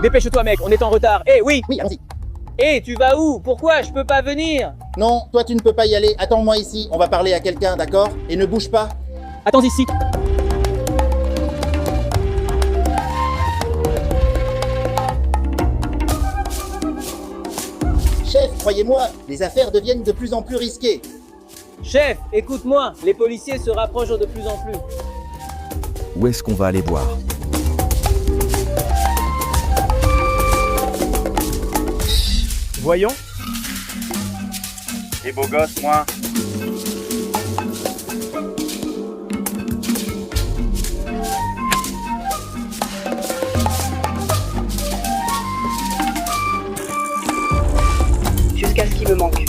Dépêche-toi mec, on est en retard. Eh oui. Oui, allons-y. Eh, tu vas où? Pourquoi je peux pas venir? Non, toi tu ne peux pas y aller. Attends-moi ici. On va parler à quelqu'un, d'accord? Et ne bouge pas. Attends ici. Chef, croyez-moi, les affaires deviennent de plus en plus risquées. Chef, écoute-moi, les policiers se rapprochent de plus en plus. Où est-ce qu'on va aller boire? Voyons. Les beaux gosses, moi. Jusqu'à ce qu'il me manque.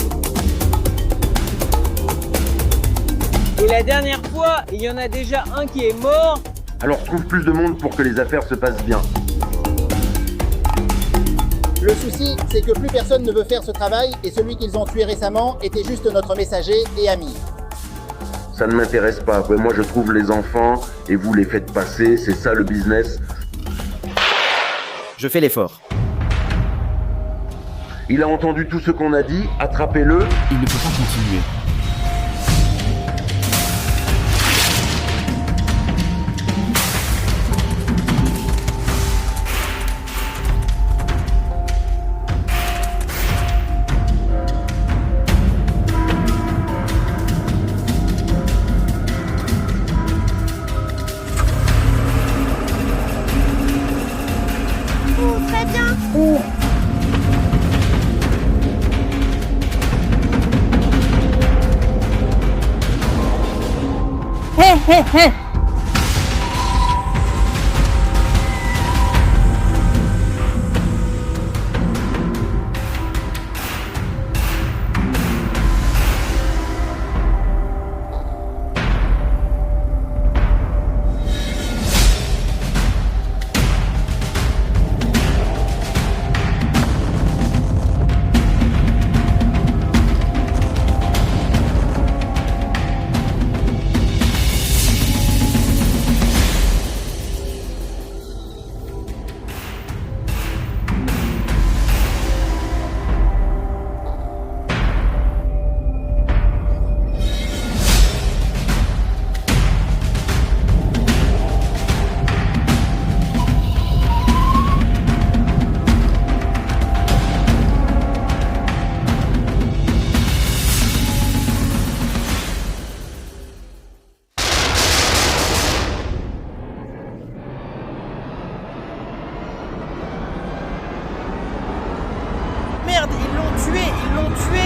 Et la dernière fois, il y en a déjà un qui est mort. Alors trouve plus de monde pour que les affaires se passent bien. Le souci, c'est que plus personne ne veut faire ce travail et celui qu'ils ont tué récemment était juste notre messager et ami. Ça ne m'intéresse pas. Ouais, moi je trouve les enfants et vous les faites passer, c'est ça le business. Je fais l'effort. Il a entendu tout ce qu'on a dit, attrapez-le. Il ne peut pas continuer. Très bien. Hé hé hé. Merde, ils l'ont tué, ils l'ont tué.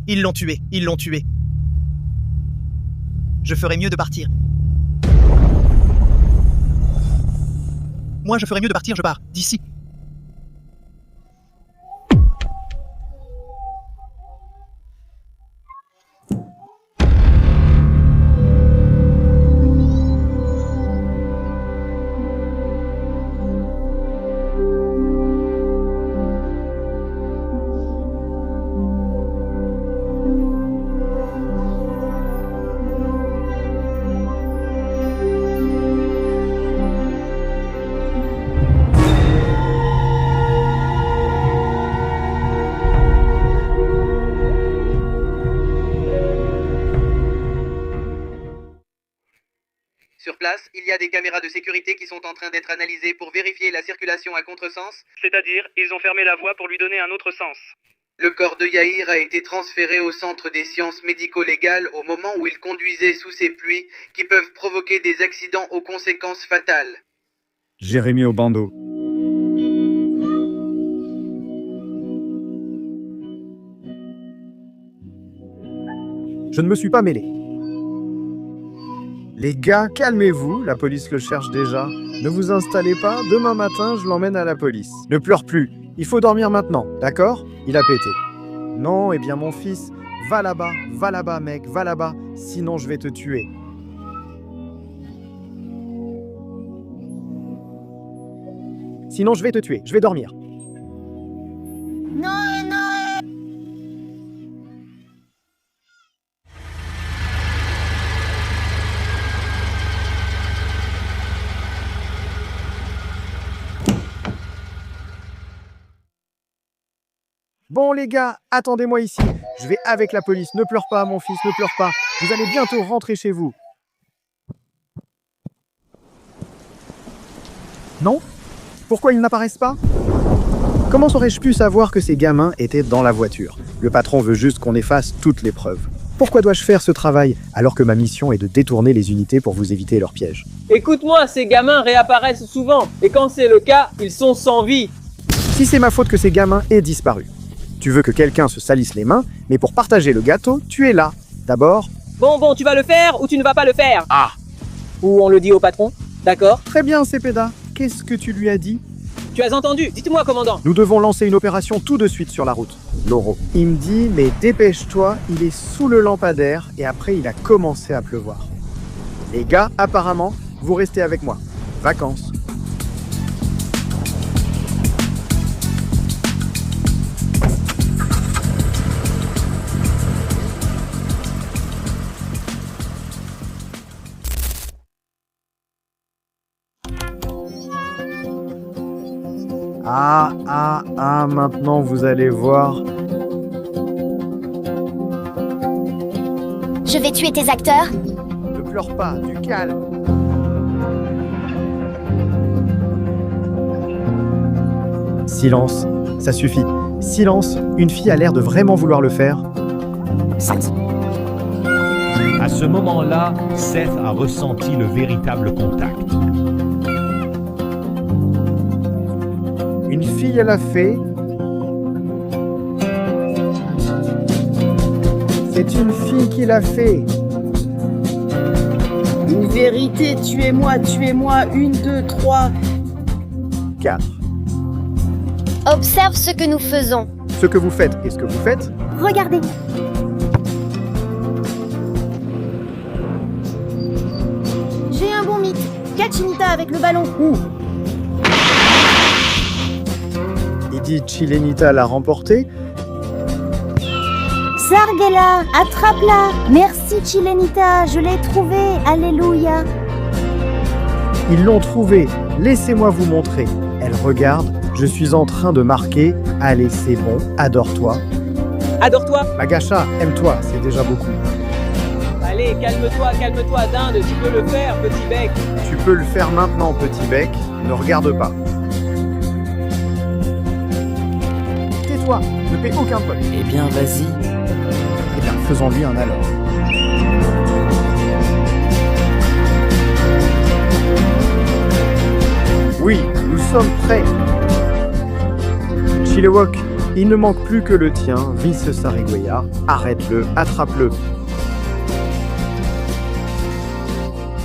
Ils l'ont tué, ils l'ont tué. Je ferais mieux de partir. Moi, je ferais mieux de partir, je pars, d'ici. Sur place, il y a des caméras de sécurité qui sont en train d'être analysées pour vérifier la circulation à contresens. C'est-à-dire, ils ont fermé la voie pour lui donner un autre sens. Le corps de Yahir a été transféré au centre des sciences médico-légales au moment où il conduisait sous ces pluies qui peuvent provoquer des accidents aux conséquences fatales. Jérémy au bandeau. Je ne me suis pas mêlé. Les gars, calmez-vous, la police le cherche déjà. Ne vous installez pas, demain matin, je l'emmène à la police. Ne pleure plus, il faut dormir maintenant, d'accord? Il a pété. Non, eh bien mon fils, va là-bas, mec, va là-bas, sinon je vais te tuer. Sinon je vais te tuer, je vais dormir. Non, non. Bon les gars, attendez-moi ici. Je vais avec la police. Ne pleure pas, mon fils, ne pleure pas. Vous allez bientôt rentrer chez vous. Non? Pourquoi ils n'apparaissent pas? Comment aurais-je pu savoir que ces gamins étaient dans la voiture? Le patron veut juste qu'on efface toutes les preuves. Pourquoi dois-je faire ce travail alors que ma mission est de détourner les unités pour vous éviter leurs pièges? Écoute-moi, ces gamins réapparaissent souvent. Et quand c'est le cas, ils sont sans vie. Si c'est ma faute que ces gamins aient disparu. Tu veux que quelqu'un se salisse les mains, mais pour partager le gâteau, tu es là. D'abord... Bon, tu vas le faire ou tu ne vas pas le faire? Ah! Ou on le dit au patron, d'accord? Très bien, Cepeda. Qu'est-ce que tu lui as dit? Tu as entendu? Dites-moi, commandant. Nous devons lancer une opération tout de suite sur la route. Loro. Il me dit, mais dépêche-toi, il est sous le lampadaire et après il a commencé à pleuvoir. Les gars, apparemment, vous restez avec moi. Vacances. Maintenant vous allez voir. Je vais tuer tes acteurs. Ne pleure pas, du calme. Silence, ça suffit. Silence, une fille a l'air de vraiment vouloir le faire. À ce moment-là, Seth a ressenti le véritable contact. Une fille, elle a fait. C'est une fille qui l'a fait. Une vérité, tuez-moi, 1, 2, 3. 4. Observe ce que nous faisons. Ce que vous faites et ce que vous faites. Regardez. J'ai un bon mythe. Kachinita avec le ballon. Il dit Chilenita l'a remporté. Sargela, attrape-la. Merci Chilenita, je l'ai trouvée. Alléluia. Ils l'ont trouvé. Laissez-moi vous montrer. Elle regarde. Je suis en train de marquer. Allez, c'est bon. Adore-toi. Adore-toi. Magacha, aime-toi. C'est déjà beaucoup. Allez, calme-toi, dinde. Tu peux le faire, petit bec. Tu peux le faire maintenant, petit bec. Ne regarde pas. Tais-toi. Ne paie aucun pote. Eh bien, vas-y. Eh bien, faisons-lui un alors. Oui, nous sommes prêts. Chilewok, il ne manque plus que le tien, Vice Sarigueya. Arrête-le, attrape-le.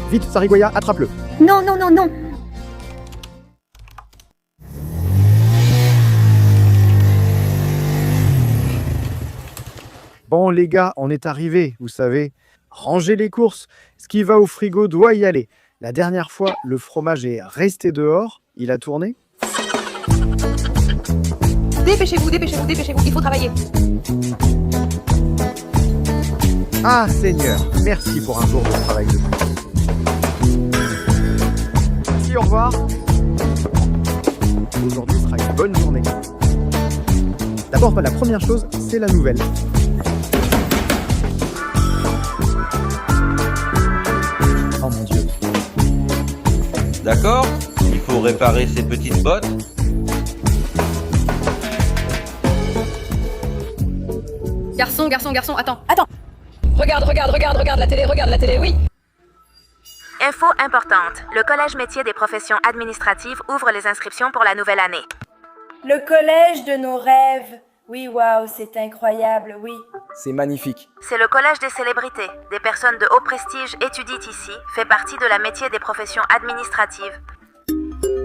Vite, Sarigueya, attrape-le. Non. Bon les gars, on est arrivés, vous savez. Rangez les courses, ce qui va au frigo doit y aller. La dernière fois, le fromage est resté dehors, il a tourné. Dépêchez-vous, il faut travailler. Ah Seigneur, merci pour un jour de travail de plus. Merci, au revoir. Aujourd'hui sera une bonne journée. D'abord, la première chose, c'est la nouvelle. Oh mon Dieu. D'accord, il faut réparer ces petites bottes. Garçon, attends. Regarde la télé, oui. Info importante. Le Collège métier des professions administratives ouvre les inscriptions pour la nouvelle année. Le collège de nos rêves. Oui, waouh, c'est incroyable, oui. C'est magnifique. C'est le collège des célébrités. Des personnes de haut prestige étudient ici, fait partie de la métier des professions administratives.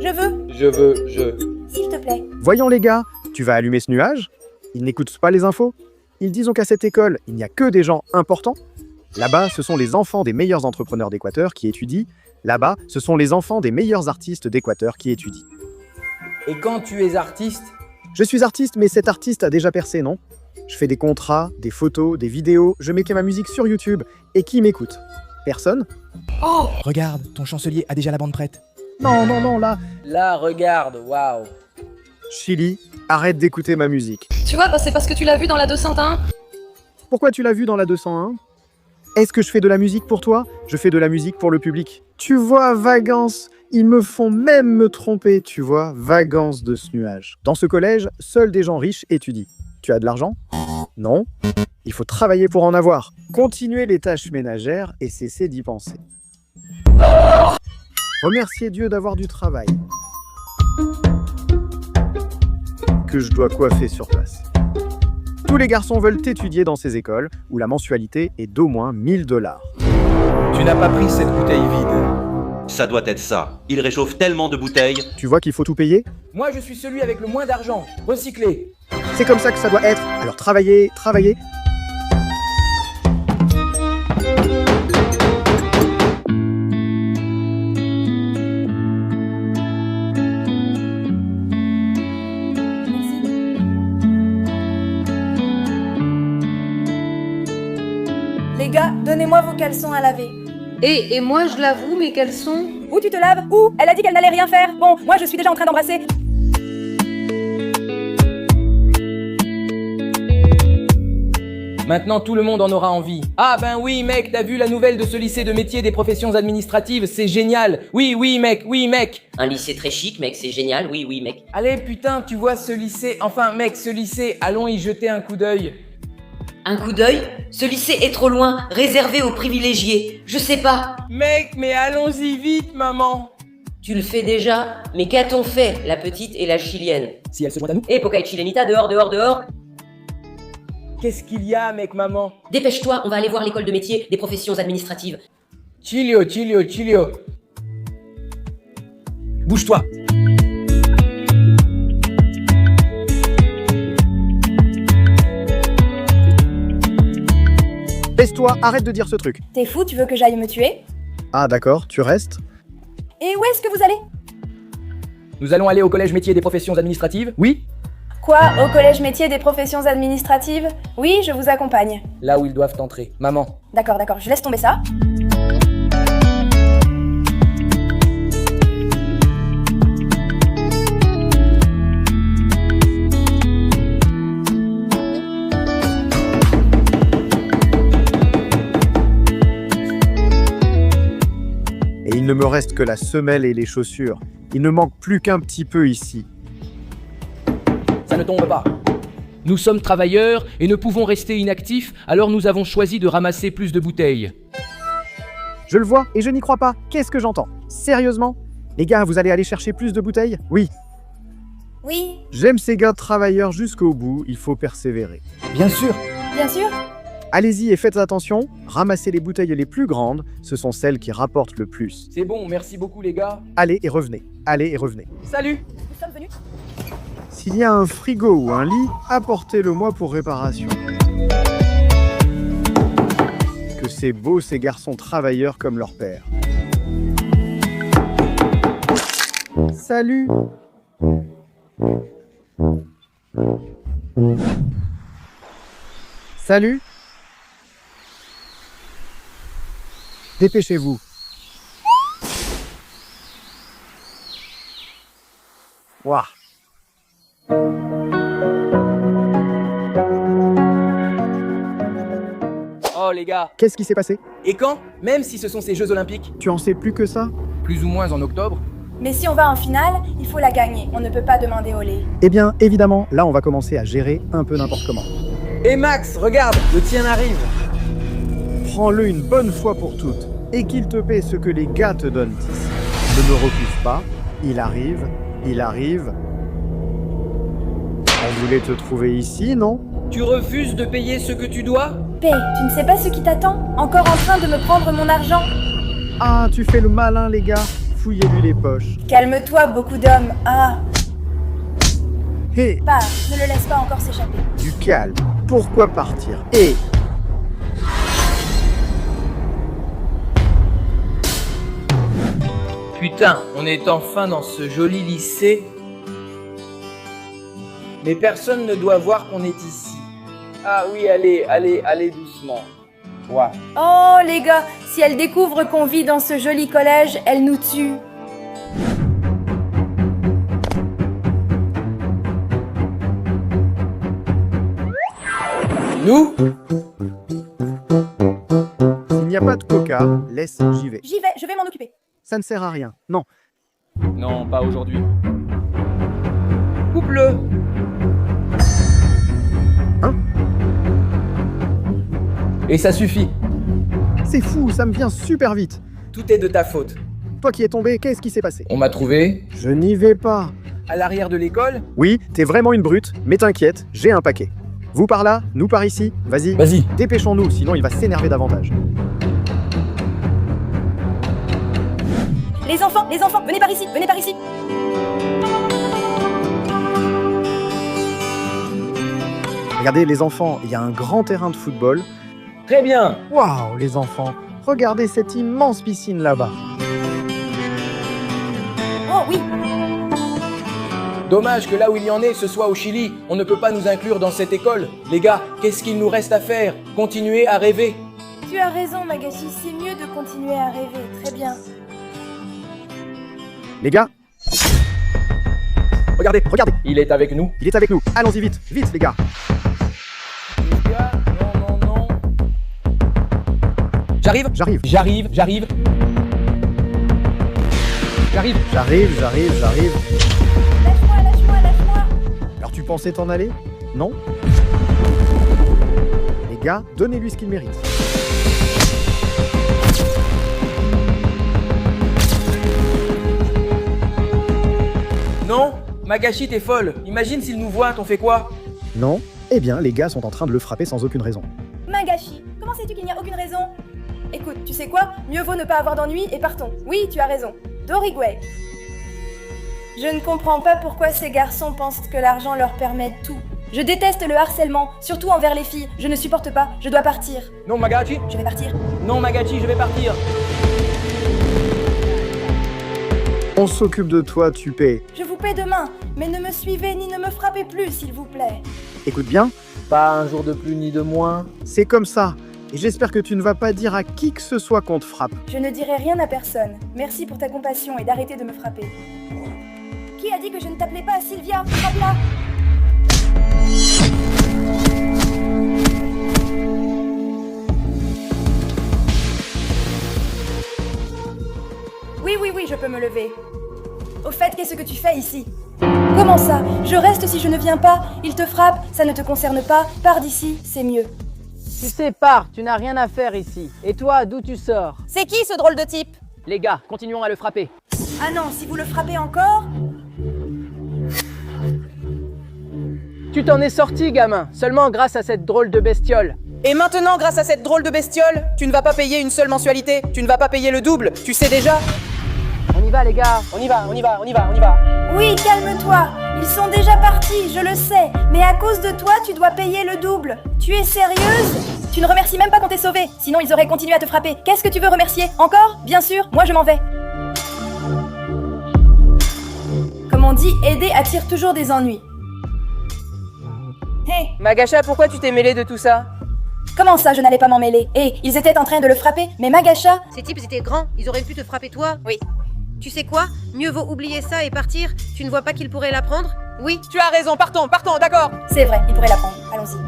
Je veux. S'il te plaît. Voyons les gars, tu vas allumer ce nuage? Ils n'écoutent pas les infos? Ils disent qu'à cette école, il n'y a que des gens importants? Là-bas, ce sont les enfants des meilleurs entrepreneurs d'Équateur qui étudient. Là-bas, ce sont les enfants des meilleurs artistes d'Équateur qui étudient. Et quand tu es artiste? Je suis artiste, mais cet artiste a déjà percé, non? Je fais des contrats, des photos, des vidéos, je mets ma musique sur YouTube. Et qui m'écoute? Personne? Oh! Regarde, ton chancelier a déjà la bande prête. Non, là... Là, regarde, waouh. Chili, arrête d'écouter ma musique. Tu vois, c'est parce que tu l'as vu dans la 201. Pourquoi tu l'as vu dans la 201? Est-ce que je fais de la musique pour toi? Je fais de la musique pour le public. Tu vois, Vagance, ils me font même me tromper, tu vois, Vagance de ce nuage. Dans ce collège, seuls des gens riches étudient. Tu as de l'argent? Non. Il faut travailler pour en avoir. Continuez les tâches ménagères et cessez d'y penser. Remerciez Dieu d'avoir du travail. Que je dois coiffer sur place. Tous les garçons veulent étudier dans ces écoles où la mensualité est d'au moins 1000 $. Tu n'as pas pris cette bouteille vide. Ça doit être ça. Il réchauffe tellement de bouteilles. Tu vois qu'il faut tout payer? Moi, je suis celui avec le moins d'argent. Recyclé. C'est comme ça que ça doit être. Alors travaillez, travaillez. Les gars, donnez-moi vos caleçons à laver. Et moi, je l'avoue, mes caleçons... Où tu te laves? Où? Elle a dit qu'elle n'allait rien faire. Bon, moi je suis déjà en train d'embrasser. Maintenant, tout le monde en aura envie. Ah ben oui, mec, t'as vu la nouvelle de ce lycée de métier des professions administratives? C'est génial. Oui, mec, oui, mec. Un lycée très chic, mec, c'est génial. Oui, mec. Allez, putain, tu vois ce lycée... Enfin, mec, ce lycée, allons y jeter un coup d'œil. Un coup d'œil? Ce lycée est trop loin, réservé aux privilégiés. Je sais pas. Mec, mais allons-y vite, maman. Tu le fais déjà? Mais qu'a-t-on fait, la petite et la chilienne? Si elle se joint à nous. Eh, Poca et Chilenita, dehors. Qu'est-ce qu'il y a, mec, maman? Dépêche-toi, on va aller voir l'école de métier des professions administratives. Chilio. Bouge-toi. Baisse-toi, arrête de dire ce truc. T'es fou, tu veux que j'aille me tuer? Ah d'accord, tu restes? Et où est-ce que vous allez? Nous allons aller au collège métier des professions administratives? Oui? Quoi? Au collège métier des professions administratives? Oui, je vous accompagne. Là où ils doivent entrer. Maman. D'accord, je laisse tomber ça. Et il ne me reste que la semelle et les chaussures. Il ne manque plus qu'un petit peu ici. Ça ne tombe pas. Nous sommes travailleurs et ne pouvons rester inactifs, alors nous avons choisi de ramasser plus de bouteilles. Je le vois et je n'y crois pas. Qu'est-ce que j'entends? Sérieusement? Les gars, vous allez aller chercher plus de bouteilles? Oui. Oui. J'aime ces gars travailleurs jusqu'au bout, il faut persévérer. Bien sûr. Bien sûr. Allez-y et faites attention, ramassez les bouteilles les plus grandes, ce sont celles qui rapportent le plus. C'est bon, merci beaucoup les gars. Allez et revenez, allez et revenez. Salut. Nous sommes venus. S'il y a un frigo ou un lit, apportez-le-moi pour réparation. Que c'est beau ces garçons travailleurs comme leur père. Salut. Salut. Dépêchez-vous. Ouah. Oh les gars. Qu'est-ce qui s'est passé? Et quand? Même si ce sont ces Jeux Olympiques? Tu en sais plus que ça? Plus ou moins en octobre. Mais si on va en finale, il faut la gagner. On ne peut pas demander au lait. Eh bien, évidemment, là on va commencer à gérer un peu n'importe comment. Et Max, regarde, le tien arrive. Prends-le une bonne fois pour toutes, et qu'il te paie ce que les gars te donnent ici. Ne me refuse pas, il arrive. On voulait te trouver ici, non? Tu refuses de payer ce que tu dois? P, tu ne sais pas ce qui t'attend? Encore en train de me prendre mon argent? Ah, tu fais le malin, les gars. Fouillez-lui les poches. Calme-toi, beaucoup d'hommes. Ah. Hé. Pars, ne le laisse pas encore s'échapper. Du calme. Pourquoi partir? Hé. Putain, on est enfin dans ce joli lycée. Mais personne ne doit voir qu'on est ici. Ah oui, allez doucement. Ouais. Oh les gars, si elle découvre qu'on vit dans ce joli collège, elle nous tue. Nous? S'il n'y a pas de coca, laisse, j'y vais. J'y vais, je vais m'en occuper. Ça ne sert à rien. Non. Non, pas aujourd'hui. Coupe-le. Hein? Et ça suffit. C'est fou, ça me vient super vite. Tout est de ta faute. Toi qui es tombé, qu'est-ce qui s'est passé? On m'a trouvé. Je n'y vais pas. À l'arrière de l'école? Oui, t'es vraiment une brute, mais t'inquiète, j'ai un paquet. Vous par là, nous par ici. Vas-y. Vas-y. Dépêchons-nous, sinon il va s'énerver davantage. Les enfants, venez par ici, venez par ici. Regardez les enfants, il y a un grand terrain de football. Très bien. Waouh, les enfants, regardez cette immense piscine là-bas. Oh oui. Dommage que là où il y en ait, ce soit au Chili. On ne peut pas nous inclure dans cette école. Les gars, qu'est-ce qu'il nous reste à faire? Continuer à rêver. Tu as raison, Magashi, c'est mieux de continuer à rêver. Très bien. Les gars, regardez, regardez. Il est avec nous. Il est avec nous. Allons-y vite, vite les gars. Les gars, non. J'arrive. J'arrive. J'arrive. Lâche-moi. Alors tu pensais t'en aller? Non? Les gars, donnez-lui ce qu'il mérite. Non, Magashi, t'es folle. Imagine s'il nous voit, t'en fais quoi? Non? Eh bien, les gars sont en train de le frapper sans aucune raison. Magashi, comment sais-tu qu'il n'y a aucune raison? Écoute, tu sais quoi? Mieux vaut ne pas avoir d'ennui et partons. Oui, tu as raison. Dorigway. Je ne comprends pas pourquoi ces garçons pensent que l'argent leur permet tout. Je déteste le harcèlement, surtout envers les filles. Je ne supporte pas, je dois partir. Non, Magashi. Je vais partir. Non, Magashi, je vais partir. On s'occupe de toi, tu paies. Je vous paie demain, mais ne me suivez ni ne me frappez plus, s'il vous plaît. Écoute bien, Pas un jour de plus ni de moins. c'est comme ça. Et j'espère que tu ne vas pas dire à qui que ce soit qu'on te frappe. Je ne dirai rien à personne. Merci pour ta compassion et d'arrêter de me frapper. Qui a dit que je ne t'appelais pas Sylvia? Frappe-la! Oui, je peux me lever. Au fait, qu'est-ce que tu fais ici? Comment ça? Je reste si je ne viens pas? Il te frappe, ça ne te concerne pas. Pars d'ici, c'est mieux. Tu sais, pars, tu n'as rien à faire ici. Et toi, d'où tu sors? C'est qui ce drôle de type? Les gars, continuons à le frapper. Ah non, si vous le frappez encore? Tu t'en es sorti, gamin, seulement grâce à cette drôle de bestiole. Et maintenant, grâce à cette drôle de bestiole, tu ne vas pas payer une seule mensualité, tu ne vas pas payer le double, tu sais déjà? On y va, les gars, on y va. Oui, calme-toi. Ils sont déjà partis, je le sais. Mais à cause de toi, tu dois payer le double. Tu es sérieuse? Tu ne remercies même pas qu'on t'ait sauvé. Sinon, ils auraient continué à te frapper. Qu'est-ce que tu veux remercier? Encore? Bien sûr, moi je m'en vais. Comme on dit, aider attire toujours des ennuis. Hé, Magasha, pourquoi tu t'es mêlé de tout ça? comment ça je n'allais pas m'en mêler? Hé, ils étaient en train de le frapper, mais Magasha... Ces types étaient grands, ils auraient pu te frapper toi? Oui. Tu sais quoi? Mieux vaut oublier ça et partir. Tu ne vois pas qu'ils pourraient l'apprendre? Oui. Tu as raison, partons, d'accord. C'est vrai, ils pourraient l'apprendre. Allons-y.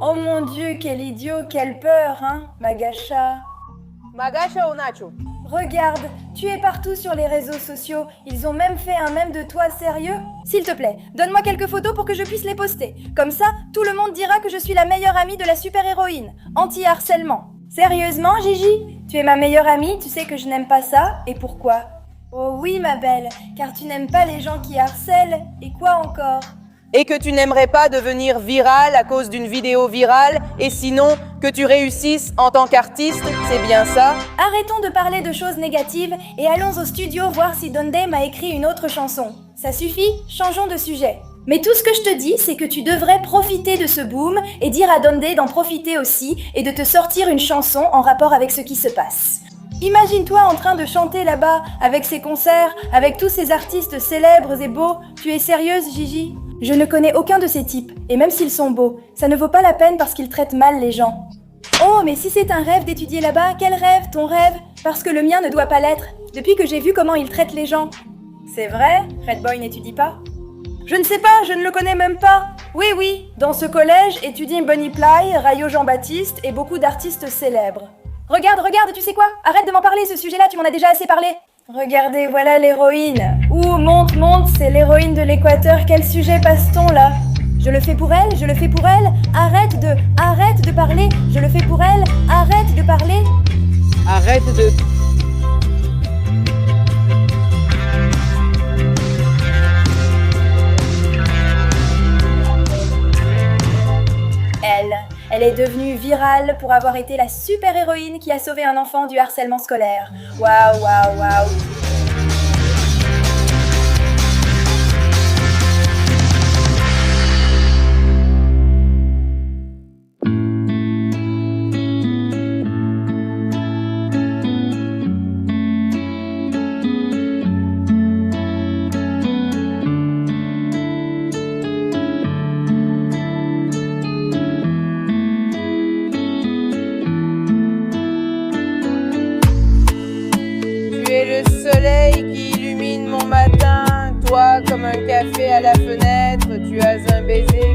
Oh mon Dieu, quel idiot, quelle peur, hein, Magasha. Magasha ou Nacho? Regarde, tu es partout sur les réseaux sociaux. Ils ont même fait un mème de toi, sérieux? S'il te plaît, donne-moi quelques photos pour que je puisse les poster. Comme ça, tout le monde dira que je suis la meilleure amie de la super-héroïne. Anti-harcèlement. Sérieusement, Gigi? Tu es ma meilleure amie, tu sais que je n'aime pas ça. Et pourquoi? Oh oui, ma belle, car tu n'aimes pas les gens qui harcèlent. Et quoi encore? Et que tu n'aimerais pas devenir viral à cause d'une vidéo virale, et sinon, que tu réussisses en tant qu'artiste, c'est bien ça? Arrêtons de parler de choses négatives et allons au studio voir si Dondé m'a écrit une autre chanson. Ça suffit? Changeons de sujet. Mais tout ce que je te dis, c'est que tu devrais profiter de ce boom et dire à Dondé d'en profiter aussi et de te sortir une chanson en rapport avec ce qui se passe. Imagine-toi en train de chanter là-bas, avec ses concerts, avec tous ces artistes célèbres et beaux. Tu es sérieuse, Gigi? Je ne connais aucun de ces types, et même s'ils sont beaux, ça ne vaut pas la peine parce qu'ils traitent mal les gens. Oh, mais si c'est un rêve d'étudier là-bas, quel rêve, ton rêve? Parce que le mien ne doit pas l'être, depuis que j'ai vu comment ils traitent les gens. C'est vrai? Red Boy n'étudie pas? Je ne sais pas, je ne le connais même pas. Oui, dans ce collège étudient Bonnie Ply, Rayo Jean-Baptiste et beaucoup d'artistes célèbres. Regarde, tu sais quoi? Arrête de m'en parler, ce sujet-là, tu m'en as déjà assez parlé. Regardez, voilà l'héroïne. Ouh, monte, c'est l'héroïne de l'Équateur. Quel sujet passe-t-on là? Je le fais pour elle, Arrête de parler. Je le fais pour elle, arrête de parler. Arrête de... Elle est devenue virale pour avoir été la super-héroïne qui a sauvé un enfant du harcèlement scolaire. Waouh. Soleil qui illumine mon matin, toi comme un café à la fenêtre, tu as un baiser